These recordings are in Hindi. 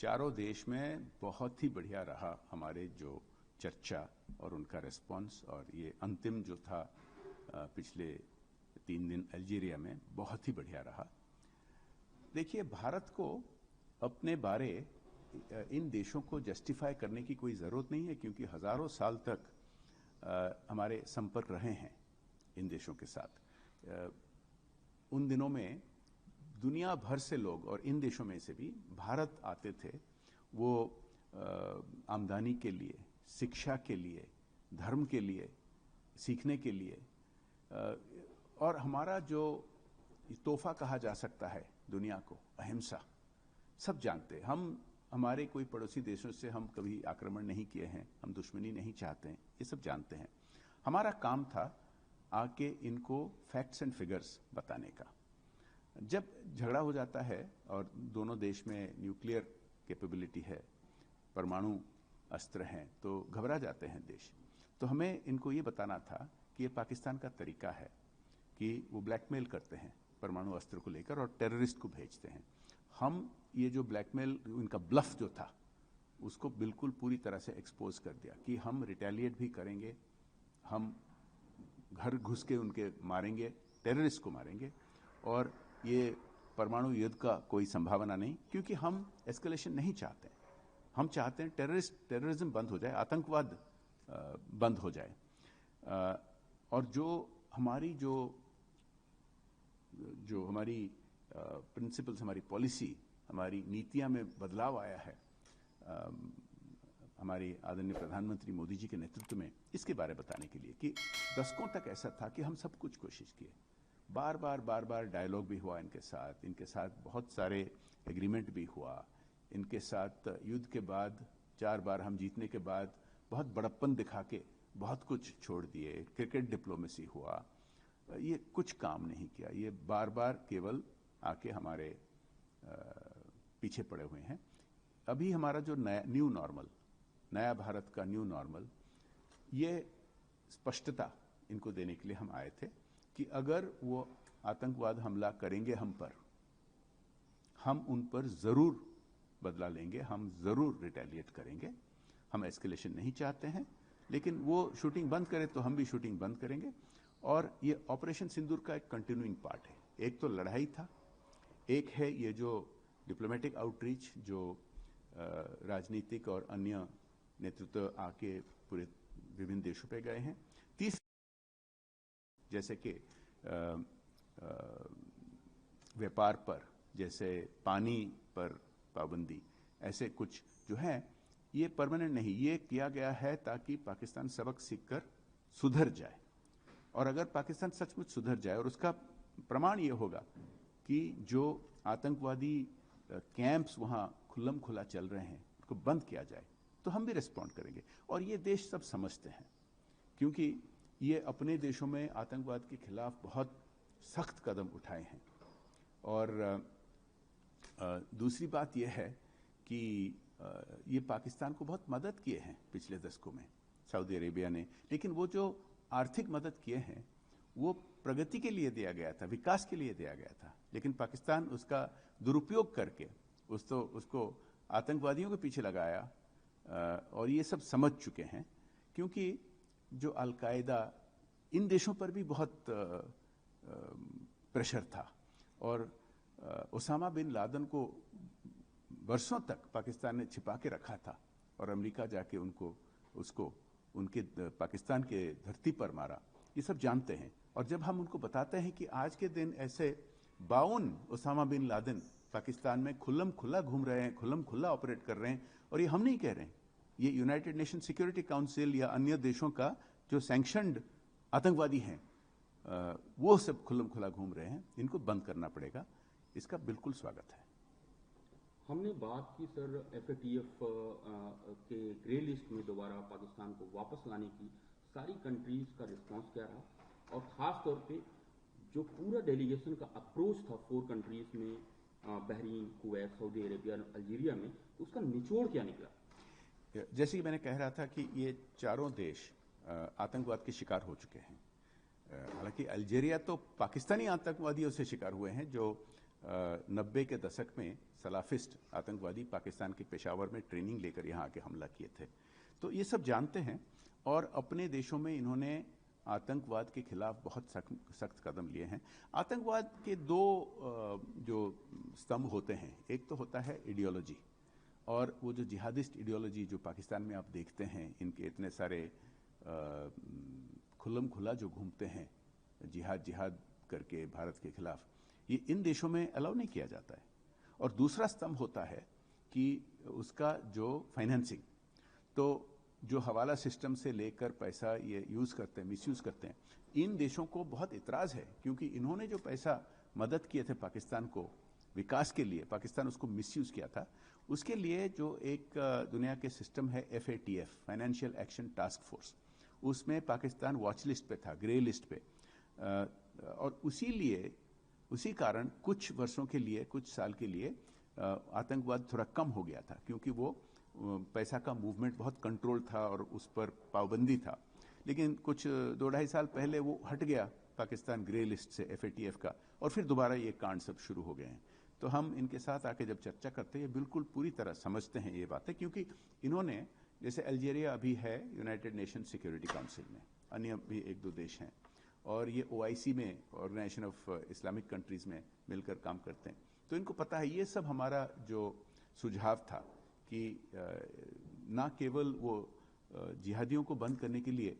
चारों देश में बहुत ही बढ़िया रहा हमारे जो चर्चा और उनका रिस्पांस, और ये अंतिम जो था पिछले 3 दिन अल्जीरिया में, बहुत ही बढ़िया रहा। देखिए, भारत को अपने बारे इन देशों को जस्टिफाई करने की कोई ज़रूरत नहीं है, क्योंकि हज़ारों साल तक हमारे संपर्क रहे हैं इन देशों के साथ। उन दिनों में दुनिया भर से लोग, और इन देशों में से भी, भारत आते थे, वो आमदनी के लिए, शिक्षा के लिए, धर्म के लिए, सीखने के लिए। और हमारा जो तोहफा कहा जा सकता है दुनिया को, अहिंसा, सब जानते हैं। हम हमारे कोई पड़ोसी देशों से हम कभी आक्रमण नहीं किए हैं, हम दुश्मनी नहीं चाहते हैं, ये सब जानते हैं। हमारा काम था आके इनको फैक्ट्स एंड फिगर्स बताने का। जब झगड़ा हो जाता है और दोनों देश में न्यूक्लियर कैपेबिलिटी है, परमाणु अस्त्र हैं, तो घबरा जाते हैं देश। तो हमें इनको ये बताना था कि ये पाकिस्तान का तरीका है कि वो ब्लैकमेल करते हैं परमाणु अस्त्र को लेकर और टेररिस्ट को भेजते हैं। हम ये जो ब्लैकमेल, इनका ब्लफ जो था, उसको बिल्कुल पूरी तरह से एक्सपोज कर दिया कि हम रिटेलिएट भी करेंगे, हम घर घुस के उनके मारेंगे, टेररिस्ट को मारेंगे, और ये परमाणु युद्ध का कोई संभावना नहीं, क्योंकि हम एस्केलेशन नहीं चाहते। हम चाहते हैं टेररिज्म बंद हो जाए, आतंकवाद बंद हो जाए। और जो हमारी प्रिंसिपल्स, हमारी पॉलिसी, हमारी नीतियां में बदलाव आया है हमारे आदरणीय प्रधानमंत्री मोदी जी के नेतृत्व में, इसके बारे बताने के लिए कि दशकों तक ऐसा था कि हम सब कुछ कोशिश किए, बार बार डायलॉग भी हुआ इनके साथ बहुत सारे एग्रीमेंट भी हुआ इनके साथ। युद्ध के बाद 4 बार हम जीतने के बाद बहुत बड़प्पन दिखा के बहुत कुछ छोड़ दिए, क्रिकेट डिप्लोमेसी हुआ, ये कुछ काम नहीं किया। ये बार बार केवल आके हमारे पीछे पड़े हुए हैं। अभी हमारा जो न्यू नॉर्मल, नया भारत का न्यू नॉर्मल, ये स्पष्टता इनको देने के लिए हम आए थे कि अगर वो आतंकवाद हमला करेंगे हम पर, हम उन पर जरूर बदला लेंगे, हम जरूर रिटेलिएट करेंगे। हम एस्केलेशन नहीं चाहते हैं, लेकिन वो शूटिंग बंद करे तो हम भी शूटिंग बंद करेंगे। और ये ऑपरेशन सिंदूर का एक कंटिन्यूइंग पार्ट है। एक तो लड़ाई था, एक है ये जो डिप्लोमेटिक आउटरीच, जो राजनीतिक और अन्य नेतृत्व आके पूरे विभिन्न देशों पे गए हैं। तीसरा, जैसे कि व्यापार पर, जैसे पानी पर पाबंदी, ऐसे कुछ जो है, ये परमानेंट नहीं, ये किया गया है ताकि पाकिस्तान सबक सीखकर सुधर जाए। और अगर पाकिस्तान सचमुच सुधर जाए, और उसका प्रमाण ये होगा कि जो आतंकवादी कैंप्स वहाँ खुल्लम खुला चल रहे हैं, उसको बंद किया जाए, तो हम भी रिस्पॉन्ड करेंगे। और ये देश सब समझते हैं, क्योंकि ये अपने देशों में आतंकवाद के खिलाफ बहुत सख्त कदम उठाए हैं। और दूसरी बात यह है कि ये पाकिस्तान को बहुत मदद किए हैं पिछले दशकों में सऊदी अरेबिया ने, लेकिन वो जो आर्थिक मदद किए हैं वो प्रगति के लिए दिया गया था, विकास के लिए दिया गया था, लेकिन पाकिस्तान उसका दुरुपयोग करके उसको आतंकवादियों के पीछे लगाया। और ये सब समझ चुके हैं, क्योंकि जो अलकायदा, इन देशों पर भी बहुत प्रेशर था। और ओसामा बिन लादेन को वर्षों तक पाकिस्तान ने छिपा के रखा था, और अमेरिका जाके उसको उनके पाकिस्तान के धरती पर मारा। ये सब जानते हैं। और जब हम उनको बताते हैं कि आज के दिन ऐसे 52 ओसामा बिन लादेन पाकिस्तान में खुल्लम खुल्ला घूम रहे हैं, खुल्लम खुल्ला ऑपरेट कर रहे हैं, और ये हम नहीं कह रहे हैं, ये यूनाइटेड नेशन सिक्योरिटी काउंसिल या अन्य देशों का जो सैंक्शनड आतंकवादी हैं, वो सब खुल्लम खुल्ला घूम रहे हैं। इनको बंद करना पड़ेगा, इसका बिल्कुल स्वागत है। हमने बात की सर FATF के ग्रे लिस्ट में दोबारा पाकिस्तान को वापस लाने की, सारी कंट्रीज का रिस्पांस क्या रहा, और ख़ास तौर पे जो पूरा डेलीगेशन का अप्रोच था 4 कंट्रीज में, Bahrain, Kuwait, Saudi Arabia, Algeria में, उसका निचोड़ क्या निकला? जैसे कि मैंने कह रहा था कि ये चारों देश आतंकवाद के शिकार हो चुके हैं। हालांकि अल्जीरिया तो पाकिस्तानी आतंकवादियों से शिकार हुए हैं, जो 90 के दशक में सलाफिस्ट आतंकवादी पाकिस्तान के पेशावर में ट्रेनिंग लेकर यहाँ आके हमला किए थे। तो ये सब जानते हैं और अपने देशों में इन्होंने आतंकवाद के खिलाफ बहुत सख्त कदम लिए हैं। आतंकवाद के दो जो स्तंभ होते हैं, एक तो होता है आइडियोलॉजी, और वो जो जिहादिस्ट आइडियोलॉजी जो पाकिस्तान में आप देखते हैं, इनके इतने सारे खुल्लम खुला जो घूमते हैं जिहाद करके भारत के खिलाफ, ये इन देशों में अलाउ नहीं किया जाता है। और दूसरा स्तंभ होता है कि उसका जो फाइनेंसिंग, तो जो हवाला सिस्टम से लेकर पैसा ये यूज़ करते हैं, मिसयूज़ करते हैं, इन देशों को बहुत इतराज़ है क्योंकि इन्होंने जो पैसा मदद किए थे पाकिस्तान को विकास के लिए, पाकिस्तान उसको मिसयूज़ किया था। उसके लिए जो एक दुनिया के सिस्टम है FATF, financial action task force, उसमें पाकिस्तान वॉच लिस्ट पे था, ग्रे लिस्ट पे। और उसी कारण कुछ वर्षों के लिए, कुछ साल के लिए आतंकवाद थोड़ा कम हो गया था क्योंकि वो पैसा का मूवमेंट बहुत कंट्रोल था और उस पर पाबंदी था। लेकिन कुछ 2-2.5 साल पहले वो हट गया पाकिस्तान ग्रे लिस्ट से FATF का, और फिर दोबारा ये कांड सब शुरू हो गए हैं। तो हम इनके साथ आके जब चर्चा करते हैं, बिल्कुल पूरी तरह समझते हैं ये बातें, क्योंकि इन्होंने, जैसे अल्जीरिया अभी है यूनाइटेड नेशन सिक्योरिटी काउंसिल में, अन्य भी 1-2 देश हैं, और ये OIC में, ऑर्गेनाइजेशन ऑफ इस्लामिक कंट्रीज़ में मिलकर काम करते हैं। तो इनको पता है ये सब हमारा जो सुझाव था कि ना केवल वो जिहादियों को बंद करने के लिए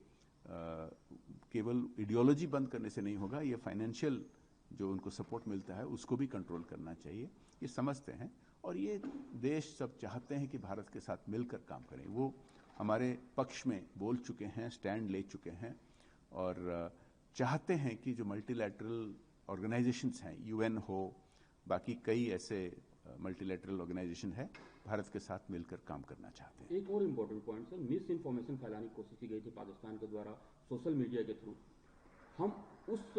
केवल आइडियोलॉजी बंद करने से नहीं होगा, ये फाइनेंशियल जो उनको सपोर्ट मिलता है उसको भी कंट्रोल करना चाहिए। ये समझते हैं और ये देश सब चाहते हैं कि भारत के साथ मिलकर काम करें। वो हमारे पक्ष में बोल चुके हैं, स्टैंड ले चुके हैं और चाहते हैं कि जो मल्टीलैटरल ऑर्गेनाइजेशंस हैं, UN हो, बाकी कई ऐसे मल्टीलैटरल ऑर्गेनाइजेशन है, भारत के साथ मिलकर काम करना चाहते हैं। एक और important point sir, miss information फैलाने की कोशिश की गई थी पाकिस्तान के द्वारा सोशल मीडिया के थ्रू। हम उस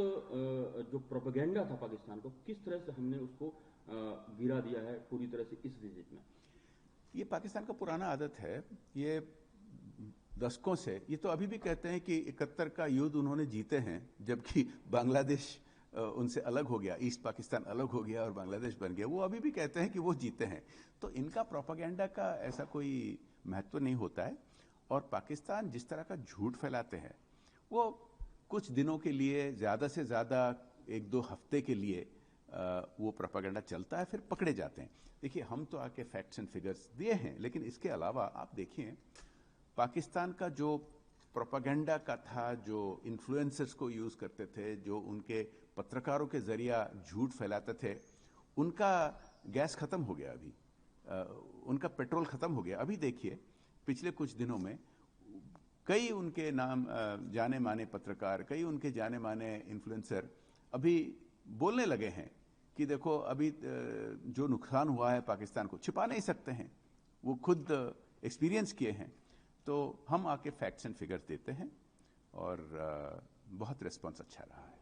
जो प्रोपेगेंडा था पाकिस्तान को, किस तरह से हमने उसको गिरा दिया है पूरी तरह से इस विजिट में? ये पाकिस्तान का पुराना आदत है, ये दशकों से। ये तो अभी भी कहते हैं कि 71 का युद्ध उन्होंने जीते हैं, जबकि बांग्लादेश उनसे अलग हो गया, ईस्ट पाकिस्तान अलग हो गया और बांग्लादेश बन गया। वो अभी भी कहते हैं कि वो जीते हैं। तो इनका प्रोपेगेंडा का ऐसा कोई महत्व नहीं होता है। और पाकिस्तान जिस तरह का झूठ फैलाते हैं, वो कुछ दिनों के लिए, ज़्यादा से ज़्यादा 1-2 हफ्ते के लिए वो प्रोपेगेंडा चलता है, फिर पकड़े जाते हैं। देखिए, हम तो आके फैक्ट्स एंड फिगर्स दिए हैं, लेकिन इसके अलावा आप देखिए पाकिस्तान का जो प्रोपेगेंडा का था, जो इन्फ्लुएंसर्स को यूज़ करते थे, जो उनके पत्रकारों के जरिया झूठ फैलाते थे, उनका गैस ख़त्म हो गया अभी, उनका पेट्रोल ख़त्म हो गया। अभी देखिए पिछले कुछ दिनों में कई उनके नाम जाने माने पत्रकार, कई उनके जाने माने इन्फ्लुएंसर अभी बोलने लगे हैं कि देखो अभी जो नुकसान हुआ है पाकिस्तान को छिपा नहीं सकते हैं, वो खुद एक्सपीरियंस किए हैं। तो हम आके फैक्ट्स एंड फिगर्स देते हैं और बहुत रिस्पॉन्स अच्छा रहा है।